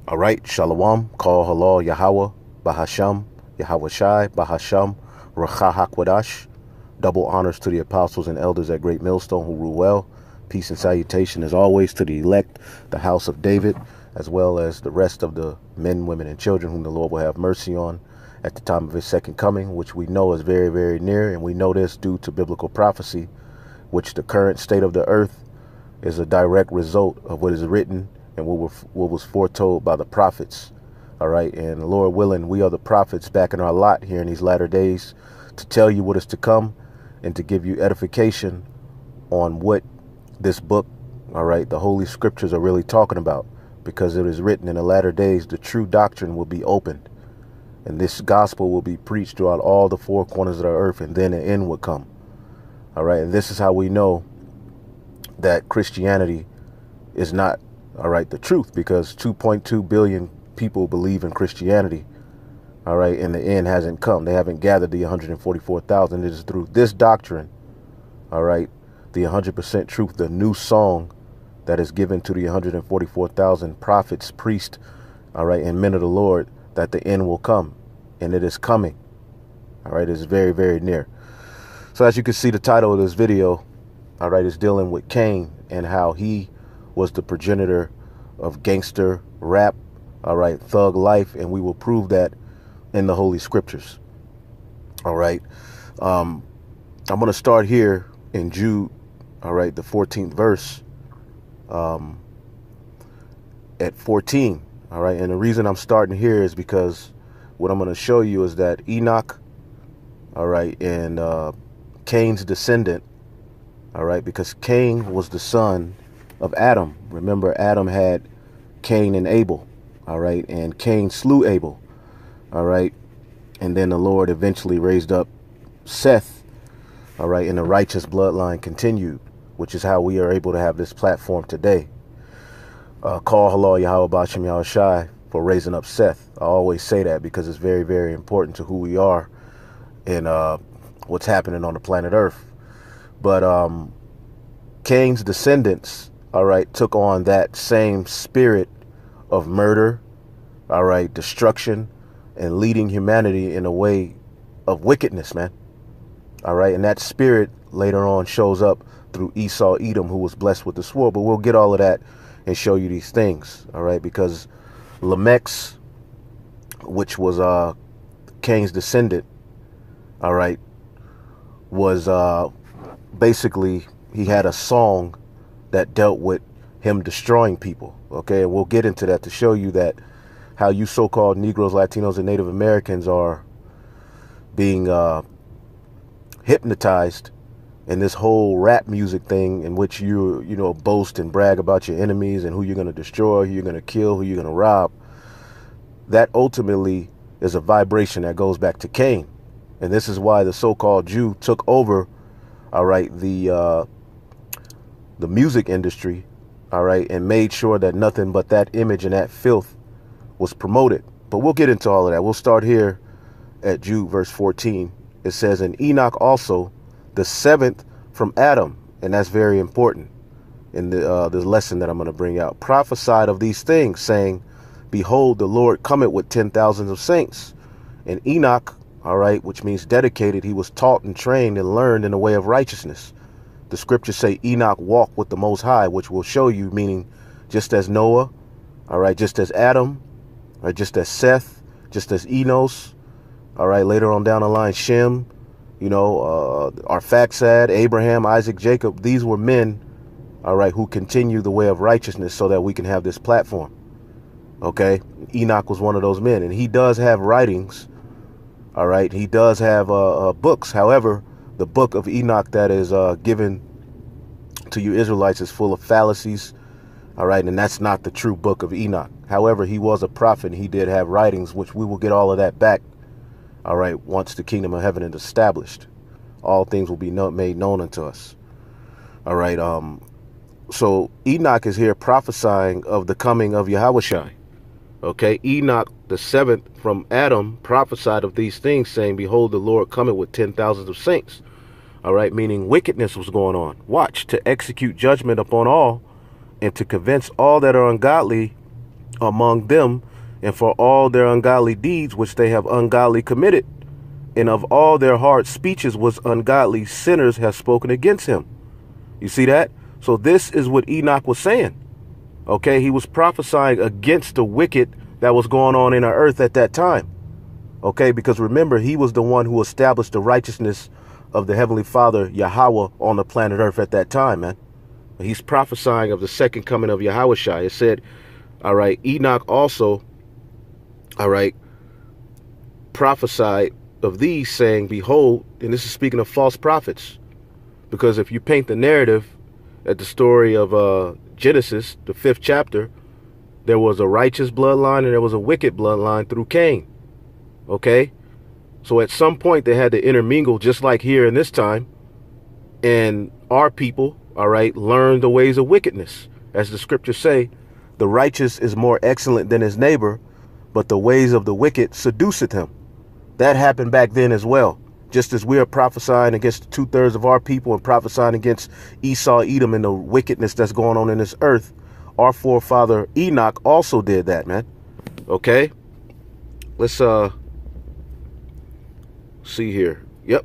All right, Shalom, Kol Halal Yahweh, Bahasham, Yahweh Shai, Bahasham, Racha HaKwadash. Double honors to the apostles and elders at Great Millstone who rule well. Peace and salutation as always to the elect, the house of David, as well as the rest of the men, women, and children whom the Lord will have mercy on at the time of his second coming, which we know is very, very near. And we know this due to biblical prophecy, which the current state of the earth is a direct result of what is written and what was foretold by the prophets. All right. And Lord willing, we are the prophets back in our lot here in these latter days to tell you what is to come and to give you edification on what this book, all right, the Holy Scriptures are really talking about, because it is written in the latter days, the true doctrine will be opened and this gospel will be preached throughout all the four corners of the earth, and then an end would come. All right. And this is how we know that Christianity is not, all right, the truth, because 2.2 billion people believe in Christianity. All right. And the end hasn't come. They haven't gathered the 144,000. It is through this doctrine. All right. The 100% truth, the new song that is given to the 144,000 prophets, priests, all right, and men of the Lord, that the end will come, and it is coming. All right. It's very, very near. So as you can see, the title of this video, all right, is dealing with Cain and how he was the progenitor of gangster rap, all right, thug life, and we will prove that in the Holy Scriptures. All right. I'm going to start here in Jude, all right, the 14th verse, at 14. All right. And the reason I'm starting here is because what I'm going to show you is that Enoch, all right, and Cain's descendant, all right, because Cain was the son of Adam. Remember, Adam had Cain and Abel, all right, and Cain slew Abel, all right, and then the Lord eventually raised up Seth, all right, and the righteous bloodline continued, which is how we are able to have this platform today. Call Halal Yahweh Bashim Yahweh Shai for raising up Seth. I always say that because it's very, very important to who we are and what's happening on the planet Earth. But Cain's descendants, all right, took on that same spirit of murder, all right, destruction, and leading humanity in a way of wickedness, man. All right. And that spirit later on shows up through Esau, Edom, who was blessed with the sword. But we'll get all of that and show you these things. All right. Because Lamech, which was Cain's descendant, all right, was basically, he had a song that dealt with him destroying people. Okay. And we'll get into that to show you that how you so-called Negroes, Latinos, and Native Americans are being hypnotized in this whole rap music thing, in which you boast and brag about your enemies and who you're going to destroy, who you're going to kill, who you're going to rob. That ultimately is a vibration that goes back to Cain. And this is why the so-called Jew took over, all right, the music industry, all right, and made sure that nothing but that image and that filth was promoted. But we'll get into all of that. We'll start here at Jude verse 14. It says, and Enoch also, the seventh from Adam, and that's very important in the lesson that I'm going to bring out, prophesied of these things, saying, behold, the Lord cometh with 10,000s of saints. And Enoch, all right, which means dedicated, he was taught and trained and learned in the way of righteousness. The scriptures say Enoch walked with the Most High, which will show you, meaning just as Noah, all right, just as Adam, or just as Seth, just as Enos, all right, later on down the line, Shem, Arphaxad, Abraham, Isaac, Jacob. These were men, all right, who continue the way of righteousness so that we can have this platform. Okay. Enoch was one of those men, and he does have writings. All right. He does have books. However, the book of Enoch that is given to you Israelites is full of fallacies. All right. And that's not the true book of Enoch. However, he was a prophet. And he did have writings, which we will get all of that back. All right. Once the kingdom of heaven is established, all things will be made known unto us. All right. So Enoch is here prophesying of the coming of Yahushua. Okay. Enoch, the seventh from Adam, prophesied of these things, saying, behold, the Lord cometh with 10,000s of saints. All right. Meaning wickedness was going on. Watch, to execute judgment upon all and to convince all that are ungodly among them, and for all their ungodly deeds which they have ungodly committed, and of all their hard speeches was ungodly sinners have spoken against him. You see that? So this is what Enoch was saying. Okay, he was prophesying against the wicked that was going on in the earth at that time. Okay, because remember, he was the one who established the righteousness of the Heavenly Father, Yahweh, on the planet earth at that time, man. He's prophesying of the second coming of Yahushua. It said, all right, Enoch also, all right, prophesied of these, saying, behold, and this is speaking of false prophets, because if you paint the narrative at the story of Genesis, the 5th chapter, there was a righteous bloodline and there was a wicked bloodline through Cain. Okay, so at some point they had to intermingle, just like here in this time, and our people, all right, learn the ways of wickedness. As the scriptures say, the righteous is more excellent than his neighbor, but the ways of the wicked seduceth him. That happened back then as well. Just as we are prophesying against 2/3 of our people and prophesying against Esau, Edom, and the wickedness that's going on in this earth, our forefather Enoch also did that, man. Okay, let's see here. Yep.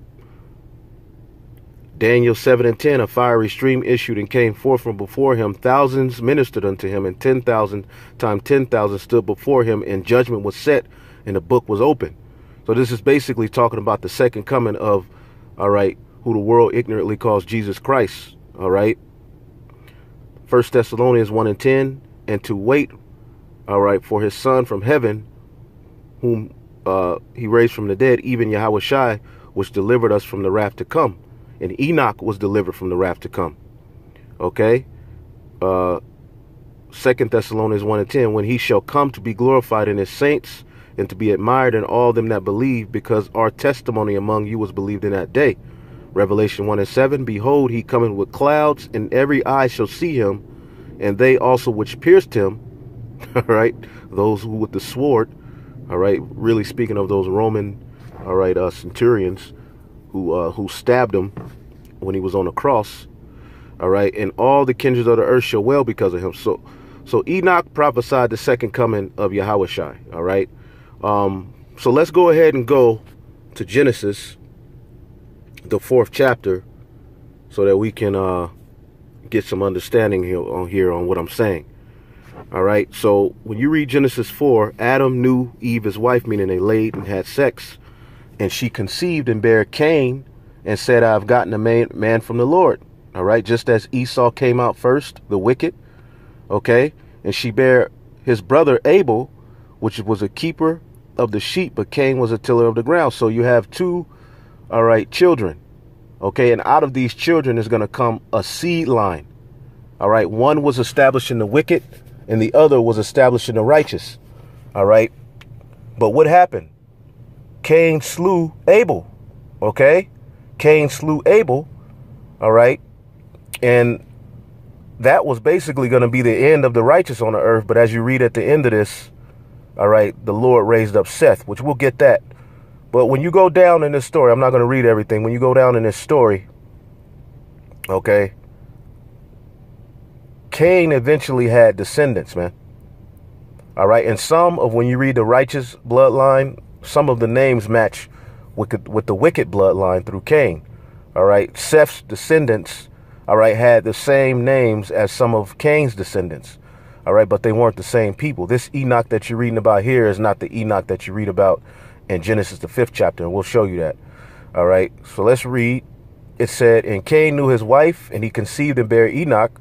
Daniel 7:10, a fiery stream issued and came forth from before him. Thousands ministered unto him, and 10,000 times 10,000 stood before him, and judgment was set, and the book was open. So this is basically talking about the second coming of, all right, who the world ignorantly calls Jesus Christ. All right. 1 Thessalonians 1:10, and to wait, all right, for his son from heaven, whom he raised from the dead, even Yahushua, which delivered us from the wrath to come. And Enoch was delivered from the wrath to come. Okay. 2 Thessalonians 1:10, when he shall come to be glorified in his saints and to be admired in all them that believe, because our testimony among you was believed in that day. Revelation 1:7, behold, he cometh with clouds, and every eye shall see him, and they also which pierced him, all right, those who with the sword, all right, really speaking of those Roman, all right, centurions who stabbed him when he was on the cross, all right, and all the kindreds of the earth shall wail because of him. So Enoch prophesied the second coming of Yahushua, all right. So let's go ahead and go to Genesis, the 4th chapter, so that we can get some understanding here on what I'm saying. All right, so when you read Genesis 4, Adam knew Eve his wife, meaning they laid and had sex, and she conceived and bare Cain, and said, I've gotten a man from the Lord. All right, just as Esau came out first, the wicked, okay, and she bare his brother Abel, which was a keeper of the sheep, but Cain was a tiller of the ground. So you have two, all right, children, okay, and out of these children is going to come a seed line. All right, one was establishing the wicked, and the other was establishing the righteous. All right, but what happened? Cain slew Abel. Okay, Cain slew Abel. All right, and that was basically going to be the end of the righteous on the earth. But as you read at the end of this, all right, the Lord raised up Seth, which we'll get that. But when you go down in this story, I'm not going to read everything. When you go down in this story, okay, Cain eventually had descendants, man. All right, and some of, when you read the righteous bloodline, some of the names match with the wicked bloodline through Cain. All right, Seth's descendants, all right, had the same names as some of Cain's descendants. All right, but they weren't the same people. This Enoch that you're reading about here is not the Enoch that you read about in Genesis, the 5th chapter, and we'll show you that. All right, so let's read. It said, and Cain knew his wife, and he conceived and bare Enoch,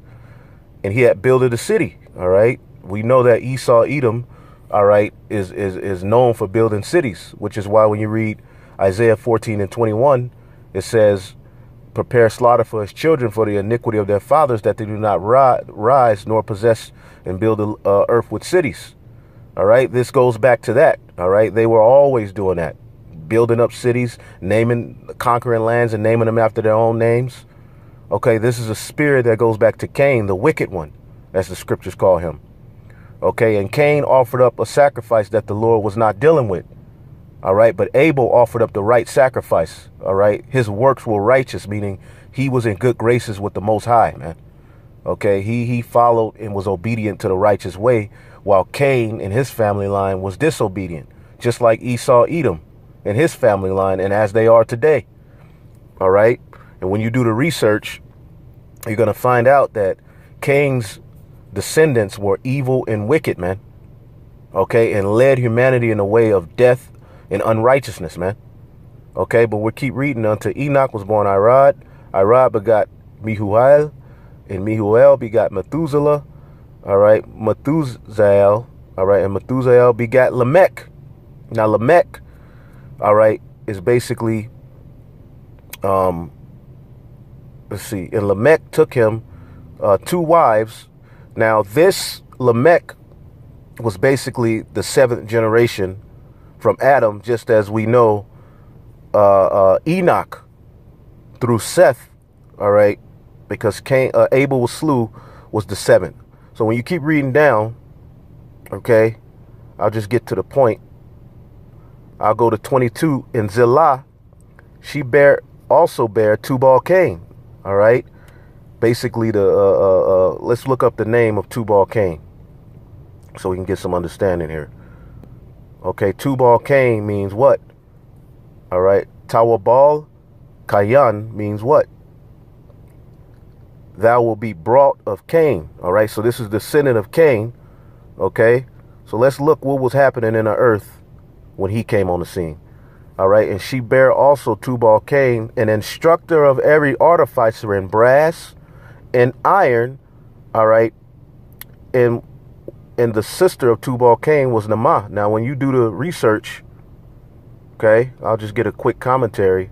and he had builded a city. All right, we know that Esau, Edom, all right, is known for building cities, which is why when you read Isaiah 14:21, it says, prepare slaughter for his children for the iniquity of their fathers, that they do not rise nor possess and build the earth with cities. All right, this goes back to that. All right, they were always doing that, building up cities, conquering lands and naming them after their own names. Okay, this is a spirit that goes back to Cain, the wicked one, as the scriptures call him. Okay, and Cain offered up a sacrifice that the Lord was not dealing with. All right, but Abel offered up the right sacrifice. All right, his works were righteous, meaning he was in good graces with the Most High, man. Okay, he followed and was obedient to the righteous way, while Cain and his family line was disobedient, just like Esau, Edom, and his family line, and as they are today. All right, and when you do the research, you're going to find out that Cain's descendants were evil and wicked, man. Okay, and led humanity in the way of death and unrighteousness, man. Okay, but we'll keep reading. Unto Enoch was born Irad. Irad begot Mehuel, and Mehuel begot Methuselah. All right, Methusael. All right, and Methusael begot Lamech. Now Lamech, all right, is basically, let's see, and Lamech took him 2 wives. Now this Lamech was basically the 7th generation from Adam, just as we know Enoch through Seth, all right, because Abel was slew, was the 7th. So when you keep reading down, okay, I'll just get to the point. I'll go to 22. In Zillah, she also bare Tubal-Cain, all right. Basically, let's look up the name of Tubal-Cain so we can get some understanding here. Okay, Tubal-Cain means what? All right, Tawabal Kayan means what? Thou will be brought of Cain. All right, so this is the descendant of Cain. Okay, so let's look what was happening in the earth when he came on the scene. All right, and she bare also Tubal-Cain, an instructor of every artificer in brass and iron. All right, and the sister of Tubal-Cain was Naamah. Now, when you do the research, okay, I'll just get a quick commentary.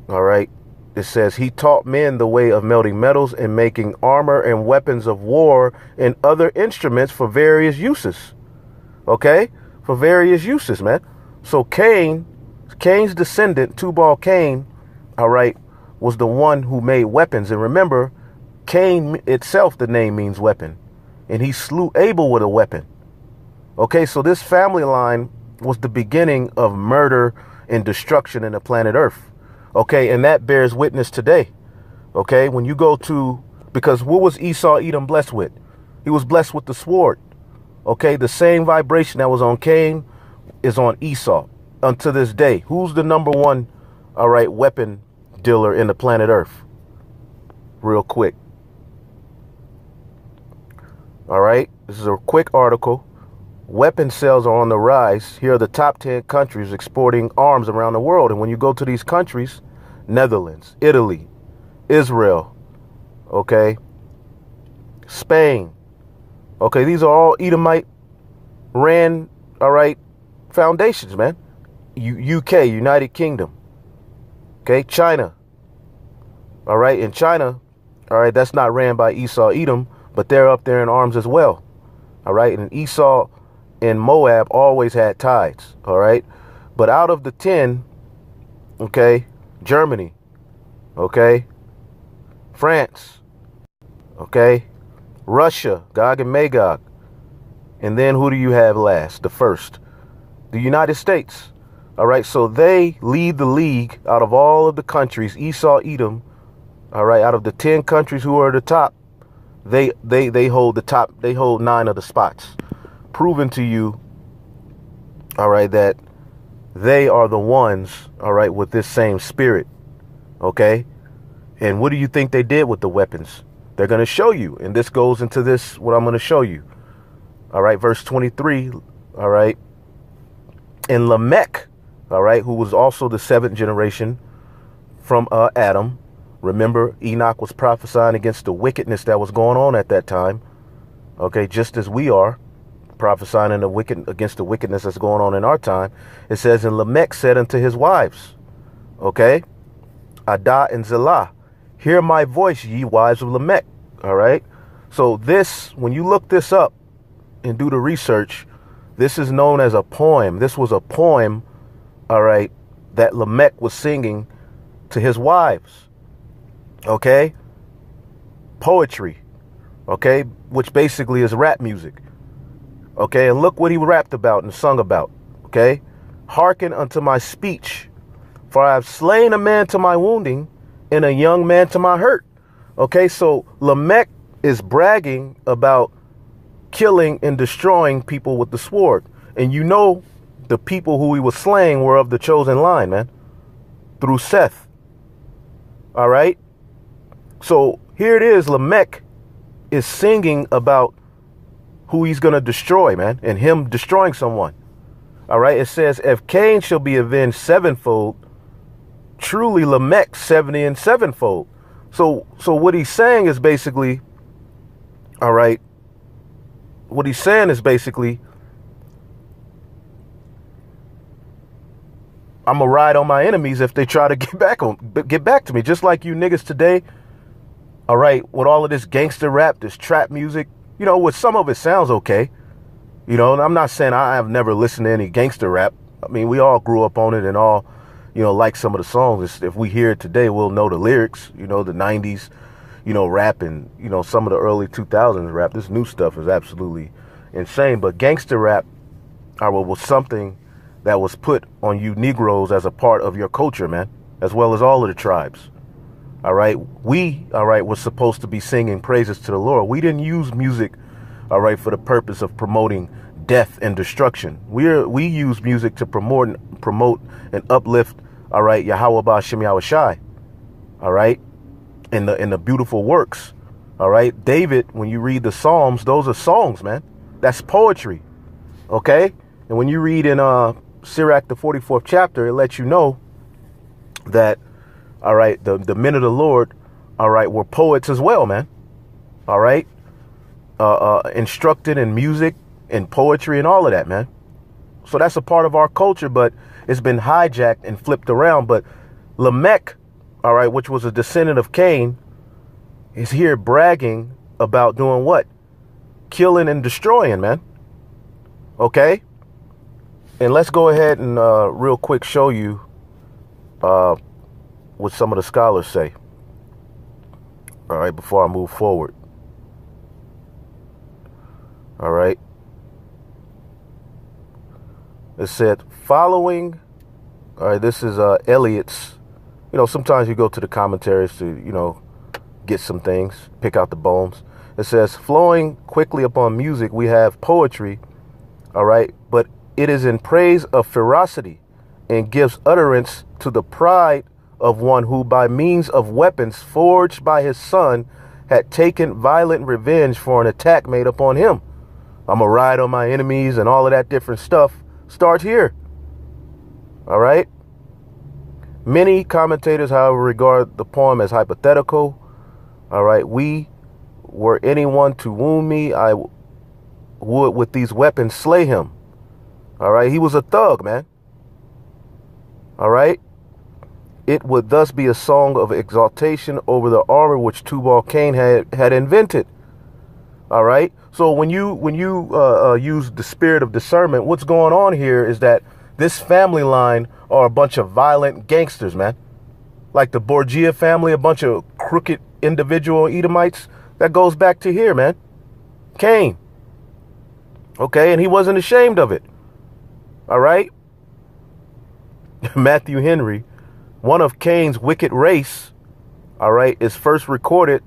All right, it says, he taught men the way of melting metals and making armor and weapons of war and other instruments for various uses. Okay, for various uses, man. So Cain's descendant, Tubal-Cain, all right, was the one who made weapons. And remember, Cain itself, the name means weapon, and he slew Abel with a weapon. Okay, so this family line was the beginning of murder and destruction in the planet Earth. Okay, and that bears witness today. Okay, when you go to, because what was Esau, Edom blessed with? He was blessed with the sword. Okay, the same vibration that was on Cain is on Esau unto this day. Who's the number one, all right, weapon dealer in the planet Earth? Real quick. All right, this is a quick article. Weapon sales are on the rise. Here are the top 10 countries exporting arms around the world. And when you go to these countries, Netherlands, Italy, Israel, okay, Spain, okay, these are all Edomite ran, all right, foundations, man. UK, United Kingdom, okay, China, all right, in China, all right, that's not ran by Esau, Edom, but they're up there in arms as well, all right, and Esau and Moab always had ties, all right, but out of the 10, okay, Germany, okay, France, okay, Russia, Gog and Magog, and then who do you have last? The first, the United States, all right, so they lead the league out of all of the countries, Esau, Edom, all right, out of the 10 countries who are at the top, they hold the top, they hold 9 of the spots, proving to you, all right, that they are the ones, all right, with this same spirit, okay? And what do you think they did with the weapons? They're going to show you, and this goes into this, what I'm going to show you, all right, verse 23, all right, and Lamech, all right, who was also the 7th generation from Adam. Remember, Enoch was prophesying against the wickedness that was going on at that time, okay, just as we are prophesying against the wickedness that's going on in our time. It says, and Lamech said unto his wives, okay, Adah and Zillah, hear my voice, ye wives of Lamech, all right? So this, when you look this up and do the research, this is known as a poem. This was a poem, all right, that Lamech was singing to his wives, okay? Poetry, okay, which basically is rap music. Okay, and look what he rapped about and sung about, okay? Hearken unto my speech, for I have slain a man to my wounding, and a young man to my hurt. Okay, so Lamech is bragging about killing and destroying people with the sword. And you know the people who he was slaying were of the chosen line, man, through Seth. All right? So here it is, Lamech is singing about who he's going to destroy, man, and him destroying someone. All right? It says, if Cain shall be avenged sevenfold, truly Lamech 70 and sevenfold. So what he's saying is basically, all right, what he's saying is basically, I'm gonna ride on my enemies if they try to get back to me, just like you niggas today. All right, with all of this gangster rap, this trap music, you know, with some of it sounds okay. You know, and I'm not saying I have never listened to any gangster rap. I mean, we all grew up on it and all, you know, like some of the songs. If we hear it today, we'll know the lyrics, you know, the 90s, you know, rap and, you know, some of the early 2000s rap. This new stuff is absolutely insane. But gangster rap was something that was put on you Negroes as a part of your culture, man, as well as all of the tribes. All right. We, all right, was supposed to be singing praises to the Lord. We didn't use music, all right, for the purpose of promoting death and destruction. We use music to promote and uplift, all right, Yahweh Ba'Shem Yahweh Shai, all right, in the beautiful works, all right. David, when you read the Psalms, those are songs, man. That's poetry, okay. And when you read in Sirach, the 44th chapter, it lets you know that, all right, the men of the Lord, all right, were poets as well, man. All right, instructed in music and poetry and all of that, man. So that's a part of our culture, but it's been hijacked and flipped around. But Lamech, all right, which was a descendant of Cain, is here bragging about doing what? Killing and destroying, man. Okay. And let's go ahead and real quick show you what some of the scholars say. All right, before I move forward. All right. It said, following, all right, this is Eliot's. You know, sometimes you go to the commentaries to, you know, get some things, pick out the bones. It says, flowing quickly upon music, we have poetry, all right, but it is in praise of ferocity and gives utterance to the pride of one who by means of weapons forged by his son had taken violent revenge for an attack made upon him. I'm going to ride on my enemies and all of that different stuff starts here. All right. Many commentators, however, regard the poem as hypothetical. All right. We were anyone to wound me, I would with these weapons slay him. All right. He was a thug, man. All right. It would thus be a song of exaltation over the armor which Tubal-Cain had invented. All right. So when you use the spirit of discernment, what's going on here is that this family line are a bunch of violent gangsters, man. Like the Borgia family, a bunch of crooked individual Edomites. That goes back to here, man. Cain. Okay. And he wasn't ashamed of it. All right. Matthew Henry, one of Cain's wicked race, all right, is first recorded,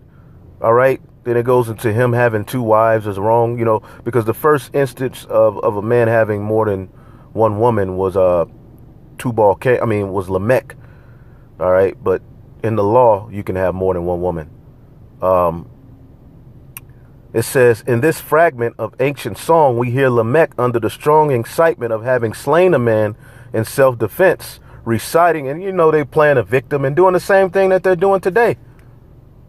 all right. Then it goes into him having two wives is wrong, you know, because the first instance of a man having more than one woman was Tubal-Cain, was Lamech, all right. But in the law, you can have more than one woman. It says, in this fragment of ancient song, we hear Lamech under the strong excitement of having slain a man in self-defense, reciting, and you know they playing a victim and doing the same thing that they're doing today.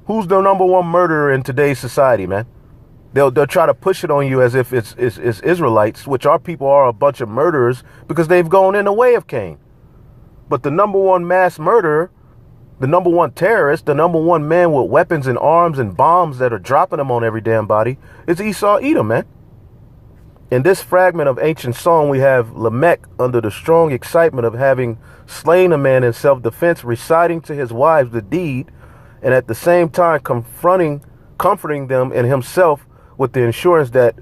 Who's the number one murderer in today's society, man? They'll try to push it on you as if it's Israelites, which our people are a bunch of murderers because they've gone in the way of Cain. But the number one mass murderer, the number one terrorist, the number one man with weapons and arms and bombs that are dropping them on every damn body is Esau Edom, man. In this fragment of ancient song, we have Lamech under the strong excitement of having slain a man in self-defense, reciting to his wives the deed, and at the same time comforting them and himself with the assurance that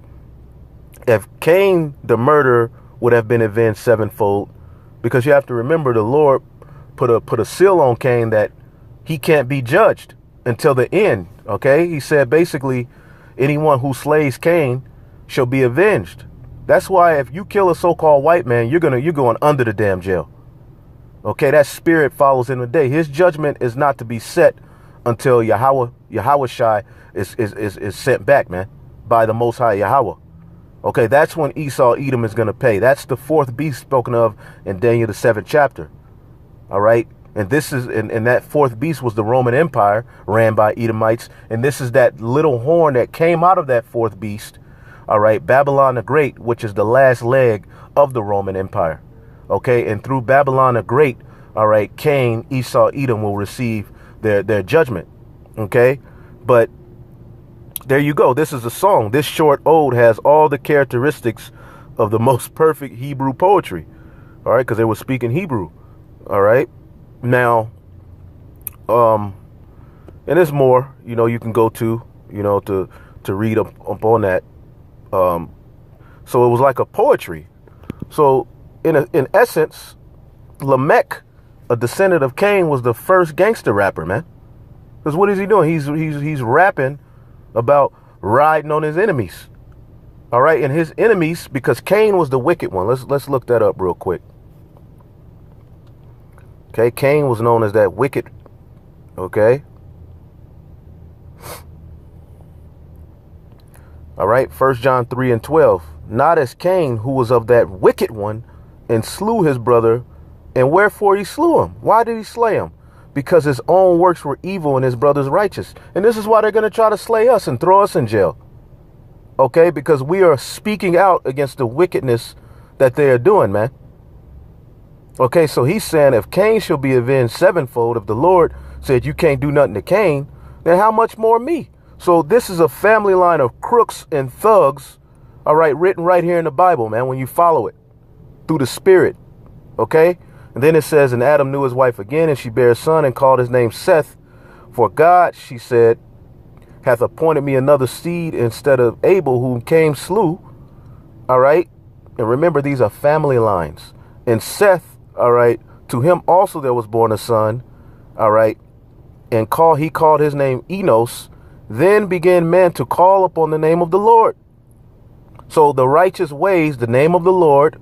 if Cain, the murderer, would have been avenged sevenfold, because you have to remember the Lord put a seal on Cain that he can't be judged. until the end. Okay, he said basically anyone who slays Cain shall be avenged. That's why if you kill a so-called white man, you're going under the damn jail. Okay, that spirit follows in the day. His judgment is not to be set until Yahweh Shai is sent back, man, by the Most High Yahweh. Okay, that's when Esau Edom is going to pay. That's the fourth beast spoken of in Daniel the 7th chapter. All right. And this is, and that fourth beast was the Roman Empire ran by Edomites. And this is that little horn that came out of that fourth beast. All right. Babylon the Great, which is the last leg of the Roman Empire. Okay. And through Babylon the Great, all right, Cain, Esau, Edom will receive their judgment. Okay. But there you go. This is a song. This short ode has all the characteristics of the most perfect Hebrew poetry. All right. Because they were speaking Hebrew. All right. Now, and there's more, you can go to, to read up on that. So it was like a poetry. So in essence, Lamech, a descendant of Cain, was the first gangster rapper, man. Because what is he doing? He's rapping about riding on his enemies. All right. And his enemies, because Cain was the wicked one. Let's look that up real quick. Okay, Cain was known as that wicked. Okay. All right, 1 John 3:12. Not as Cain, who was of that wicked one, and slew his brother. And wherefore he slew him? Why did he slay him? Because his own works were evil and his brother's righteous. And this is why they're going to try to slay us and throw us in jail. Okay, because we are speaking out against the wickedness that they are doing, man. Okay, so he's saying if Cain shall be avenged sevenfold, if the Lord said you can't do nothing to Cain, then how much more me? So this is a family line of crooks and thugs, all right, written right here in the Bible, man, when you follow it through the Spirit, okay? And then it says, and Adam knew his wife again, and she bare a son and called his name Seth. For God, she said, hath appointed me another seed instead of Abel, whom Cain slew, all right? And remember, these are family lines. And Seth, all right, to him also there was born a son, all right, and he called his name Enos. Then began men to call upon the name of the Lord. So the righteous ways, the name of the Lord,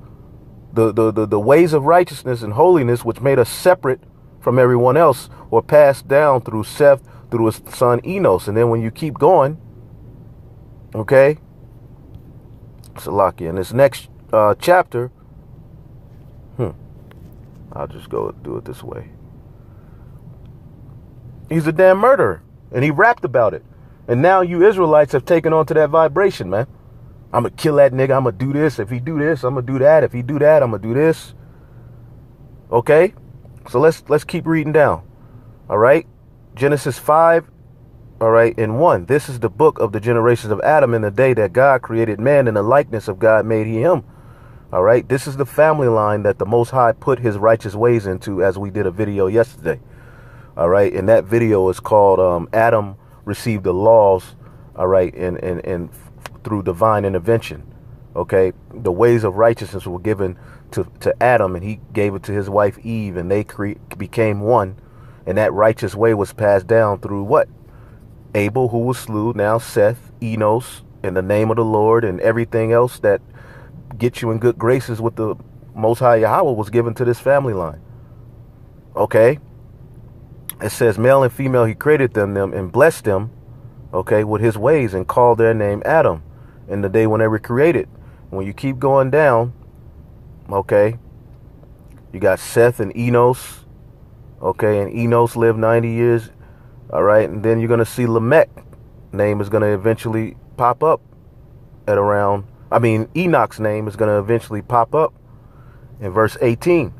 the ways of righteousness and holiness, which made us separate from everyone else, were passed down through Seth, through his son Enos. And then when you keep going, okay, Salakia, in this next chapter, I'll just go do it this way. He's a damn murderer. And he rapped about it. And now you Israelites have taken on to that vibration, man. I'm going to kill that nigga. I'm going to do this. If he do this, I'm going to do that. If he do that, I'm going to do this. Okay? So let's keep reading down. All right? Genesis 5, all right, and 1. This is the book of the generations of Adam in the day that God created man in the likeness of God made he him. All right, this is the family line that the Most High put his righteous ways into, as we did a video yesterday. All right, and that video is called Adam Received the Laws, all right, and through divine intervention. Okay, the ways of righteousness were given to Adam, and he gave it to his wife Eve, and they became one. And that righteous way was passed down through what? Abel, who was slew, now Seth, Enos, in the name of the Lord, and everything else that get you in good graces with the Most High Yahweh was given to this family line. Okay. It says male and female, he created them and blessed them, okay, with his ways, and called their name Adam in the day when they were created. When you keep going down, okay, you got Seth and Enos, okay, and Enos lived 90 years, all right, and then you're going to see Lamech name is going to eventually pop up at around, Enoch's name is going to eventually pop up in verse 18,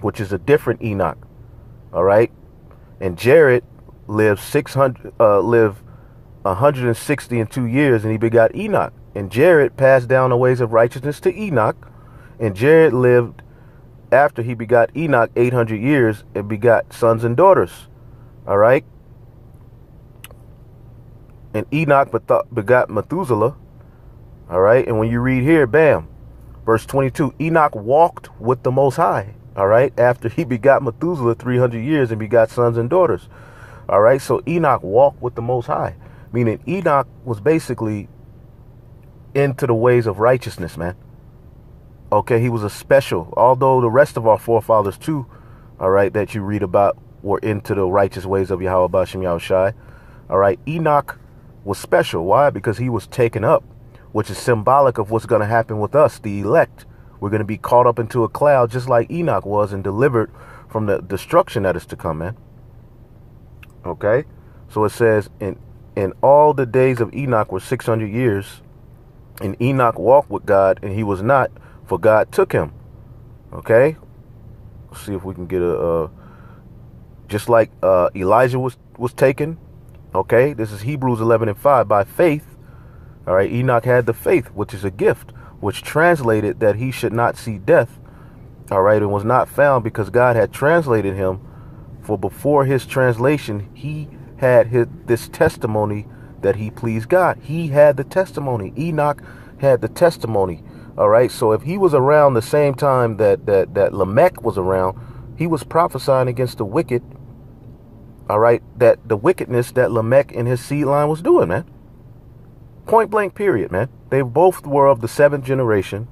which is a different Enoch, all right, and Jared lived 162 years, and he begot Enoch. And Jared passed down the ways of righteousness to Enoch. And Jared lived, after he begot Enoch, 800 years and begot sons and daughters. All right. And Enoch begot Methuselah. All right. And when you read here, bam, verse 22, Enoch walked with the Most High. All right. After he begot Methuselah 300 years and begot sons and daughters. All right. So Enoch walked with the Most High, meaning Enoch was basically into the ways of righteousness, man. Okay. He was a special, although the rest of our forefathers too, all right, that you read about were into the righteous ways of Yahweh Bashem Yahushai. All right. Enoch was special. Why? Because he was taken up, which is symbolic of what's going to happen with us, the elect. We're going to be caught up into a cloud just like Enoch was and delivered from the destruction that is to come, man. Okay. So it says in all the days of Enoch were 600 years, and Enoch walked with God, and he was not, for God took him. Okay. Let's see if we can get just like Elijah was taken. Okay. This is Hebrews 11:5. By faith, all right, Enoch had the faith, which is a gift, which translated that he should not see death. All right. And was not found because God had translated him. For before his translation, he had this testimony that he pleased God. He had the testimony. Enoch had the testimony. All right. So if he was around the same time that Lamech was around, he was prophesying against the wicked. All right. That the wickedness that Lamech and his seed line was doing, man. Point blank, period, man. They both were of the 7th generation.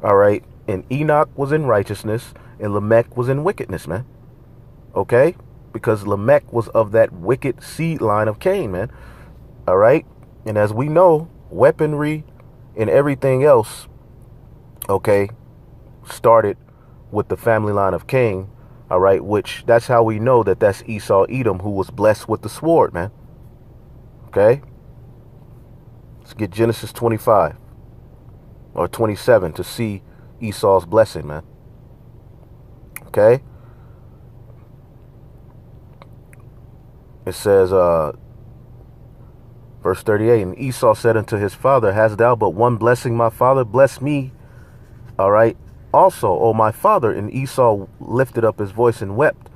All right. And Enoch was in righteousness and Lamech was in wickedness, man. Okay. Because Lamech was of that wicked seed line of Cain, man. All right. And as we know, weaponry and everything else, okay, started with the family line of Cain. All right. Which that's how we know that that's Esau Edom, who was blessed with the sword, man. Okay. Let's get Genesis 25 or 27 to see Esau's blessing, man. Okay. It says, verse 38, and Esau said unto his father, hast thou but one blessing, my father? Bless me. All right. Also, O my father. And Esau lifted up his voice and wept.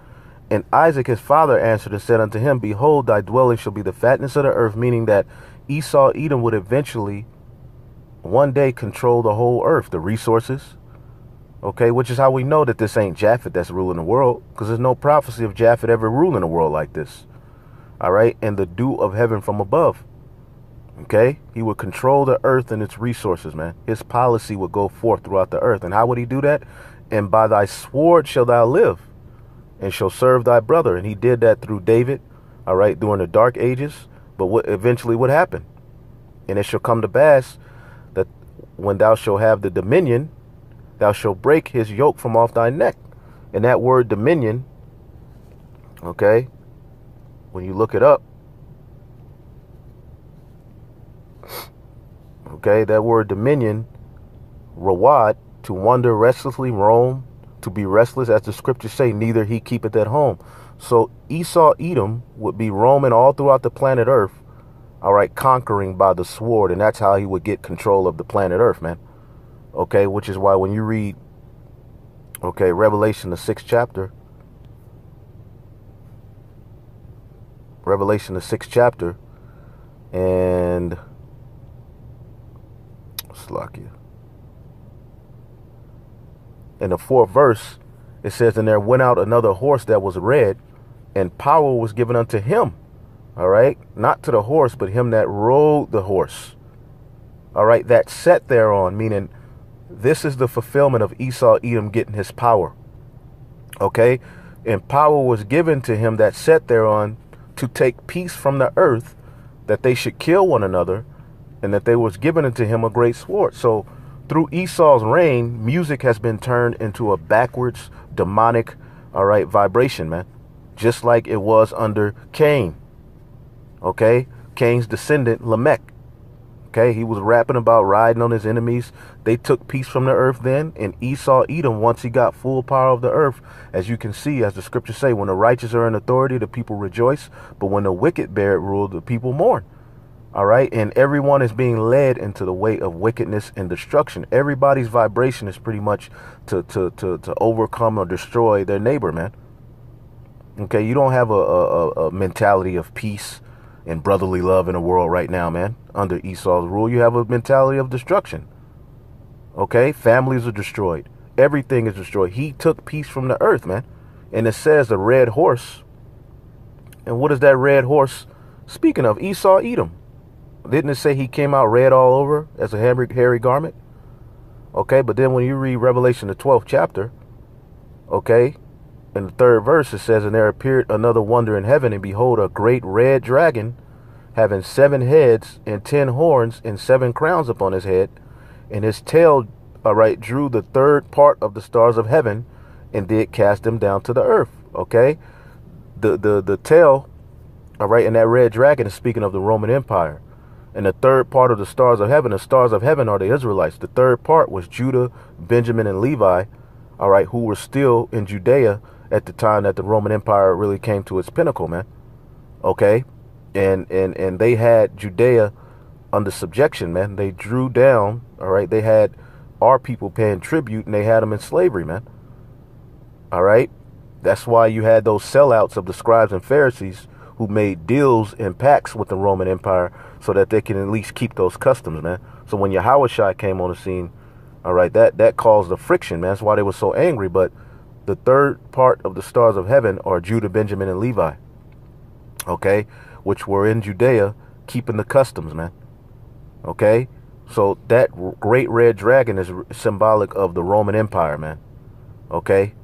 And Isaac his father answered and said unto him, behold, thy dwelling shall be the fatness of the earth, meaning that Esau Edom would eventually one day control the whole earth, the resources. Okay, which is how we know that this ain't Japhet that's ruling the world, because there's no prophecy of Japhet ever ruling the world like this. All right, and the dew of heaven from above. Okay, he would control the earth and its resources, man. His policy would go forth throughout the earth. And how would he do that? And by thy sword shall thou live, and shall serve thy brother. And he did that through David, all right, during the dark ages. But what eventually would happen? And it shall come to pass that when thou shalt have the dominion, thou shalt break his yoke from off thy neck. And that word dominion, okay, when you look it up, okay, that word dominion, rawad, to wander restlessly, roam, to be restless, as the scriptures say, neither he keepeth at home. So Esau Edom would be roaming all throughout the planet Earth, all right, conquering by the sword. And that's how he would get control of the planet Earth, man. Okay, which is why when you read, okay, Revelation, the 6th chapter, Revelation, the 6th chapter, and Slakia. In the 4th verse, it says, and there went out another horse that was red, and power was given unto him. All right. Not to the horse, but him that rode the horse. All right. That sat thereon, meaning this is the fulfillment of Esau Edom getting his power. Okay. And power was given to him that sat thereon to take peace from the earth, that they should kill one another, and that they was given unto him a great sword. So through Esau's reign, music has been turned into a backwards, demonic, all right, vibration, man. Just like it was under Cain. Okay. Cain's descendant, Lamech. Okay. He was rapping about riding on his enemies. They took peace from the earth then. And Esau Edom, once he got full power of the earth, as you can see, as the scriptures say, when the righteous are in authority, the people rejoice. But when the wicked bear rule, the people mourn. All right. And everyone is being led into the way of wickedness and destruction. Everybody's vibration is pretty much to overcome or destroy their neighbor, man. Okay. You don't have a mentality of peace and brotherly love in the world right now, man. Under Esau's rule, you have a mentality of destruction. Okay. Families are destroyed. Everything is destroyed. He took peace from the earth, man. And it says the red horse, And what is that red horse speaking of? Esau, Edom. Didn't it say he came out red all over as a hairy garment? Okay, but then when you read Revelation, the 12th chapter, okay, in the 3rd verse, it says, and there appeared another wonder in heaven, and behold, a great red dragon, having 7 heads and 10 horns and 7 crowns upon his head, and his tail, all right, drew the 3rd part of the stars of heaven, and did cast them down to the earth. Okay, the tail, all right, and that red dragon is speaking of the Roman Empire. And the 3rd part of the stars of heaven are the Israelites. The 3rd part was Judah, Benjamin, and Levi, all right, who were still in Judea at the time that the Roman Empire really came to its pinnacle, man. Okay, and they had Judea under subjection, man. They drew down, all right, they had our people paying tribute, and they had them in slavery, man. All right, that's why you had those sellouts of the scribes and Pharisees who made deals and pacts with the Roman Empire so that they can at least keep those customs, man. So when Yahushua came on the scene, all right, that caused the friction, man. That's why they were so angry. But the 3rd part of the stars of heaven are Judah, Benjamin, and Levi, okay, which were in Judea keeping the customs, man. Okay, so that great red dragon is symbolic of the Roman Empire, man. Okay,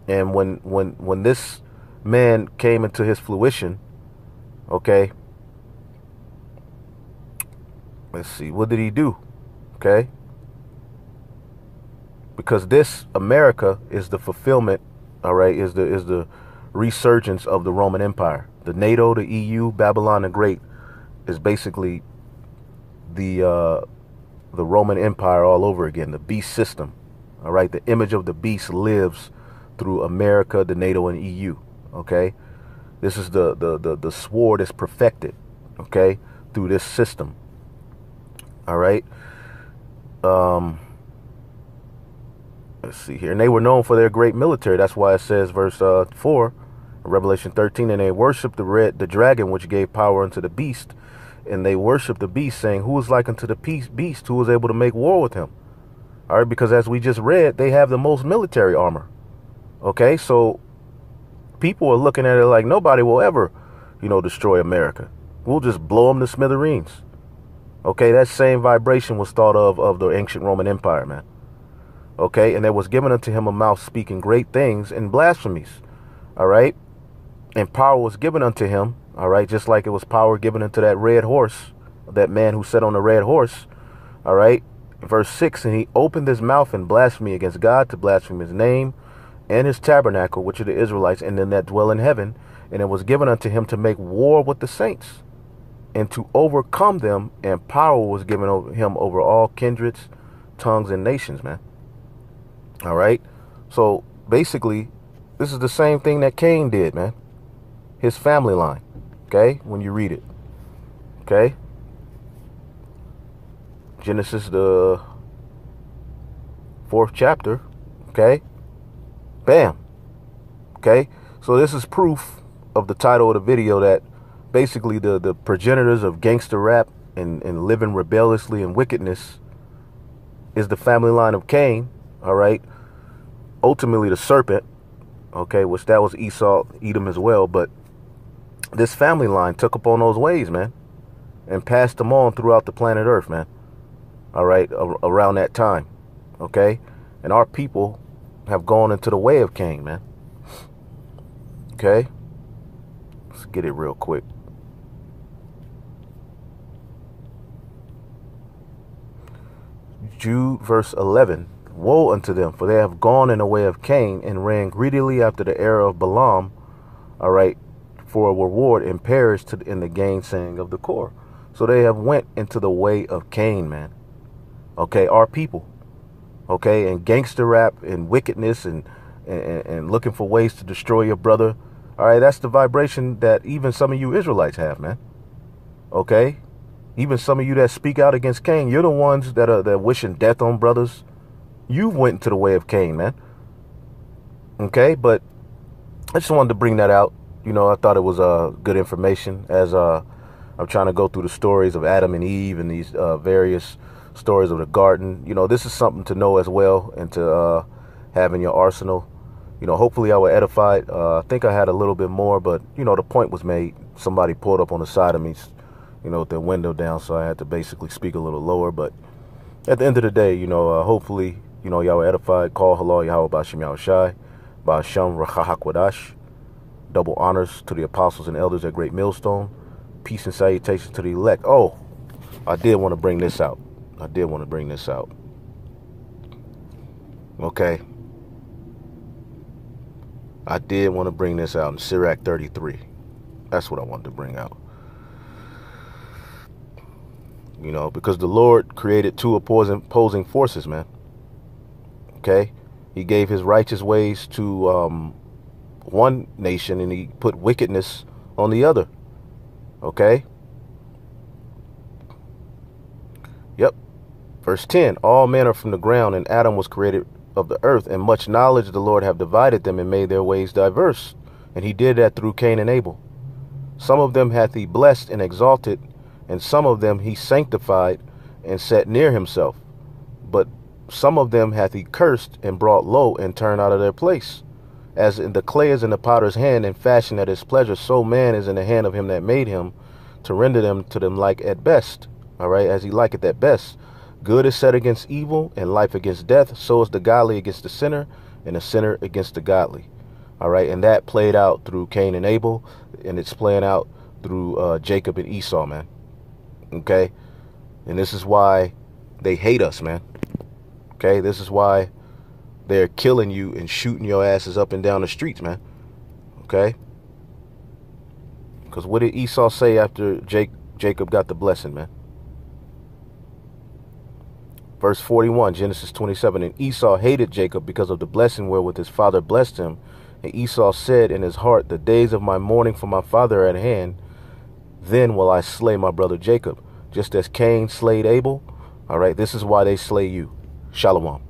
and when this man came into his fruition, okay, let's see, what did he do? Okay, because this America is the fulfillment, all right, is the resurgence of the Roman Empire. The NATO, the EU, Babylon the Great is basically the Roman Empire all over again, the beast system. All right, the image of the beast lives through America, the NATO, and EU. Okay, this is the sword is perfected, okay, through this system. All right, let's see here, and they were known for their great military. That's why it says, verse 4, Revelation 13, and they worshipped the dragon, which gave power unto the beast, and they worshipped the beast, saying, who is like unto the beast, who was able to make war with him? All right, because as we just read, they have the most military armor. Okay, so people are looking at it like nobody will ever, destroy America. We'll just blow them to smithereens. Okay, that same vibration was thought of the ancient Roman Empire, man. Okay, and there was given unto him a mouth speaking great things and blasphemies. All right, and power was given unto him. All right, just like it was power given unto that red horse, that man who sat on the red horse. All right, verse 6, and he opened his mouth in blasphemy against God, to blaspheme his name and his tabernacle, which are the Israelites, and them that dwell in heaven. And it was given unto him to make war with the saints, and to overcome them, and power was given over him over all kindreds, tongues, and nations, man. All right, so basically, this is the same thing that Cain did, man. His family line, okay, when you read it, okay. Genesis, the 4th chapter, okay. Bam. Okay, so this is proof of the title of the video that basically the progenitors of gangster rap and living rebelliously in wickedness is the family line of Cain. All right, ultimately the serpent, okay, which that was Esau, Edom as well. But this family line took upon those ways, man, and passed them on throughout the planet Earth, man. All right, around that time, okay, and our people have gone into the way of Cain, man. Okay, let's get it real quick. Jude verse 11, woe unto them, for they have gone in the way of Cain, and ran greedily after the error of Balaam, all right, for a reward, and perished in the gainsaying of the core. So they have went into the way of Cain, man. Okay, our people. Okay, and gangster rap and wickedness and looking for ways to destroy your brother. All right, that's the vibration that even some of you Israelites have, man. Okay, even some of you that speak out against Cain, you're the ones that are wishing death on brothers. You went into the way of Cain, man. Okay, but I just wanted to bring that out. I thought it was good information as I'm trying to go through the stories of Adam and Eve and these various stories of the garden. This is something to know as well and to have in your arsenal. hopefully I was edified. I think I had a little bit more, but, the point was made. Somebody pulled up on the side of me, with their window down, so I had to basically speak a little lower. But at the end of the day, hopefully, y'all were edified. Call halal Yahweh Bashim Yahweh Shai, Basham Rachahakwadash. Double honors to the apostles and elders at Great Millstone. Peace and salutations to the elect. Oh, I did want to bring this out. Okay. I did want to bring this out in Sirach 33. That's what I wanted to bring out. Because the Lord created two opposing forces, man. Okay? He gave his righteous ways to one nation, and he put wickedness on the other. Okay? Yep. Verse 10, all men are from the ground, and Adam was created of the earth, and much knowledge the Lord have divided them and made their ways diverse. And he did that through Cain and Abel. Some of them hath he blessed and exalted, and some of them he sanctified and set near himself. But some of them hath he cursed and brought low and turned out of their place. As in the clay is in the potter's hand and fashioned at his pleasure, so man is in the hand of him that made him, to render them to them like at best. All right, as he liketh at best. Good is set against evil, and life against death. So is the godly against the sinner, and the sinner against the godly. All right, and that played out through Cain and Abel, and it's playing out through Jacob and Esau, man. Okay, and this is why they hate us, man. Okay, this is why they're killing you and shooting your asses up and down the streets, man. Okay, because what did Esau say after Jacob got the blessing, man? Verse 41, Genesis 27, and Esau hated Jacob because of the blessing wherewith his father blessed him. And Esau said in his heart, the days of my mourning for my father are at hand. Then will I slay my brother Jacob, just as Cain slayed Abel. All right, this is why they slay you. Shalom.